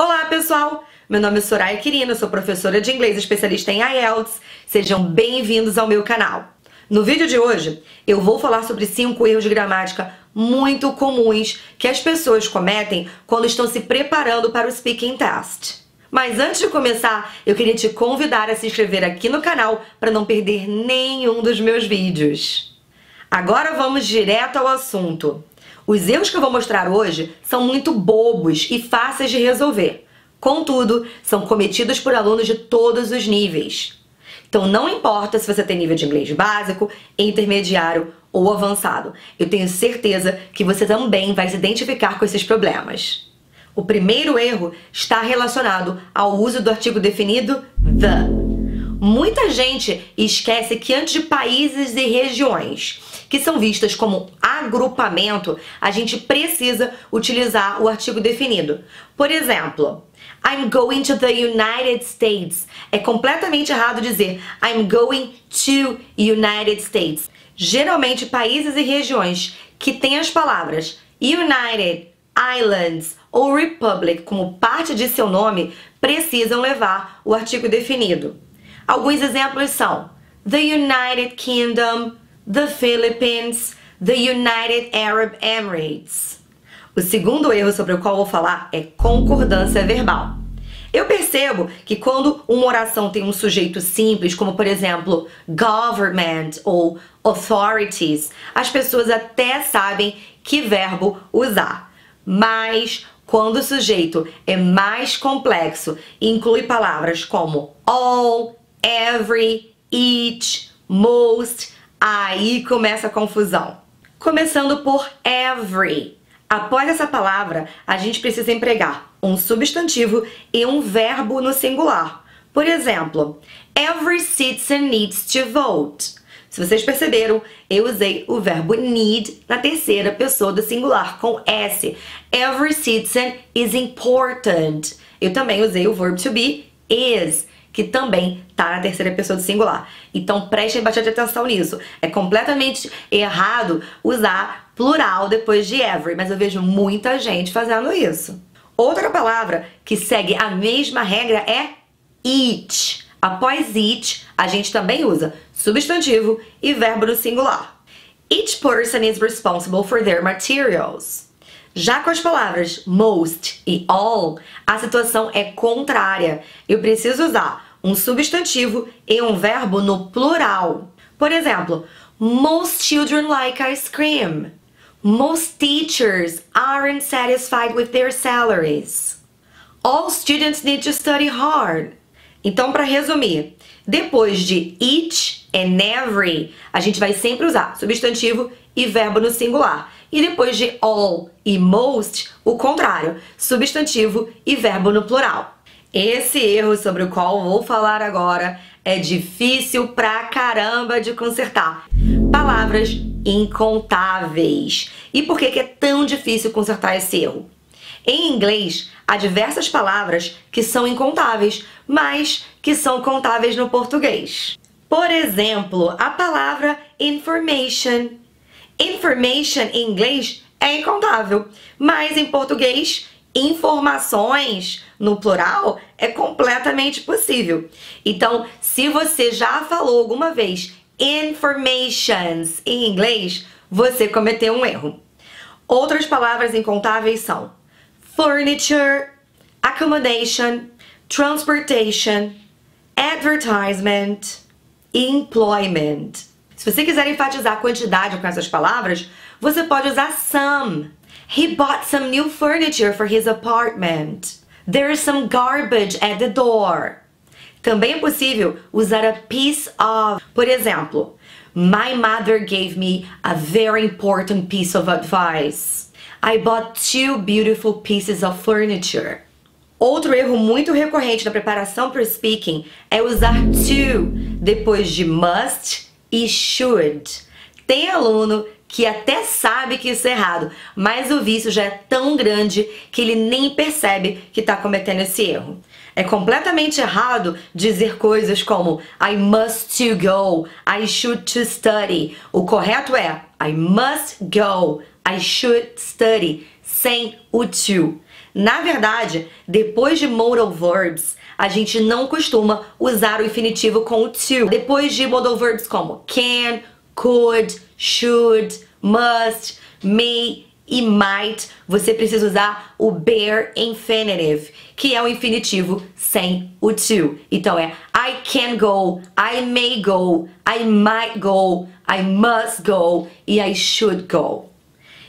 Olá, pessoal! Meu nome é Soraya Quirino, sou professora de inglês especialista em IELTS. Sejam bem-vindos ao meu canal. No vídeo de hoje, eu vou falar sobre 5 erros de gramática muito comuns que as pessoas cometem quando estão se preparando para o Speaking Test. Mas antes de começar, eu queria te convidar a se inscrever aqui no canal para não perder nenhum dos meus vídeos. Agora vamos direto ao assunto. Os erros que eu vou mostrar hoje são muito bobos e fáceis de resolver. Contudo, são cometidos por alunos de todos os níveis. Então não importa se você tem nível de inglês básico, intermediário ou avançado. Eu tenho certeza que você também vai se identificar com esses problemas. O primeiro erro está relacionado ao uso do artigo definido the. Muita gente esquece que antes de países e regiões, que são vistas como agrupamento, a gente precisa utilizar o artigo definido. Por exemplo, I'm going to the United States. É completamente errado dizer I'm going to United States. Geralmente, países e regiões que têm as palavras United, Islands ou Republic como parte de seu nome precisam levar o artigo definido. Alguns exemplos são the United Kingdom, the Philippines, the United Arab Emirates. O segundo erro sobre o qual vou falar é concordância verbal. Eu percebo que quando uma oração tem um sujeito simples, como por exemplo government ou authorities, as pessoas até sabem que verbo usar. Mas quando o sujeito é mais complexo e inclui palavras como all, every, each, most, aí começa a confusão. Começando por every. Após essa palavra, a gente precisa empregar um substantivo e um verbo no singular. Por exemplo, every citizen needs to vote. Se vocês perceberam, eu usei o verbo need na terceira pessoa do singular, com S. Every citizen is important. Eu também usei o verbo to be, is, que também tá na terceira pessoa do singular. Então prestem bastante atenção nisso. É completamente errado usar plural depois de every, mas eu vejo muita gente fazendo isso. Outra palavra que segue a mesma regra é each. Após each, a gente também usa substantivo e verbo no singular. Each person is responsible for their materials. Já com as palavras most e all, a situação é contrária. Eu preciso usar um substantivo e um verbo no plural. Por exemplo, most children like ice cream. Most teachers aren't satisfied with their salaries. All students need to study hard. Então, para resumir, depois de each and every, a gente vai sempre usar substantivo e verbo no singular. E depois de all e most, o contrário, substantivo e verbo no plural. Esse erro sobre o qual vou falar agora é difícil pra caramba de consertar. Palavras incontáveis. E por que é tão difícil consertar esse erro? Em inglês, há diversas palavras que são incontáveis, mas que são contáveis no português. Por exemplo, a palavra information. Information em inglês é incontável, mas em português, informações no plural é completamente possível. Então, se você já falou alguma vez informations em inglês, você cometeu um erro. Outras palavras incontáveis são furniture, accommodation, transportation, advertisement e employment. Se você quiser enfatizar a quantidade com essas palavras, você pode usar some. He bought some new furniture for his apartment. There is some garbage at the door. Também é possível usar a piece of. Por exemplo, my mother gave me a very important piece of advice. I bought 2 beautiful pieces of furniture. Outro erro muito recorrente na preparação para o speaking é usar to depois de must e should. Tem aluno que até sabe que isso é errado, mas o vício já é tão grande que ele nem percebe que está cometendo esse erro. É completamente errado dizer coisas como I must to go, I should to study. O correto é I must go, I should study, sem o to. Na verdade, depois de modal verbs, a gente não costuma usar o infinitivo com o to. Depois de modal verbs como can, could, should, must, may e might, você precisa usar o bare infinitive, que é o infinitivo sem o to. Então é I can go, I may go, I might go, I must go e I should go.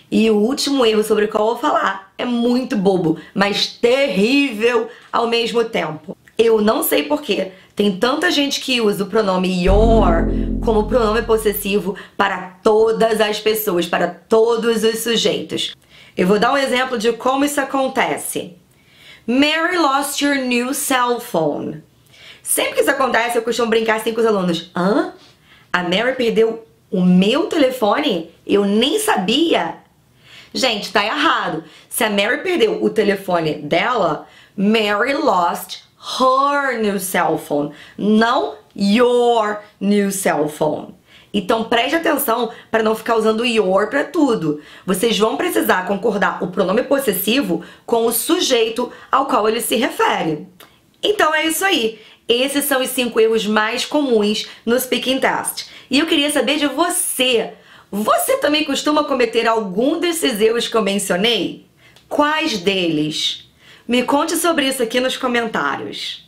E o último erro sobre o qual eu vou falar é muito bobo, mas terrível ao mesmo tempo. Eu não sei porquê, tem tanta gente que usa o pronome your como pronome possessivo para todas as pessoas, para todos os sujeitos. Eu vou dar um exemplo de como isso acontece. Mary lost your new cell phone. Sempre que isso acontece, eu costumo brincar assim com os alunos. Hã? A Mary perdeu o meu telefone? Eu nem sabia. Gente, tá errado. Se a Mary perdeu o telefone dela, Mary lost her new cell phone, não your new cell phone. Então preste atenção para não ficar usando your para tudo. Vocês vão precisar concordar o pronome possessivo com o sujeito ao qual ele se refere. Então é isso aí. Esses são os 5 erros mais comuns no Speaking Test. E eu queria saber de você. Você também costuma cometer algum desses erros que eu mencionei? Quais deles? Me conte sobre isso aqui nos comentários.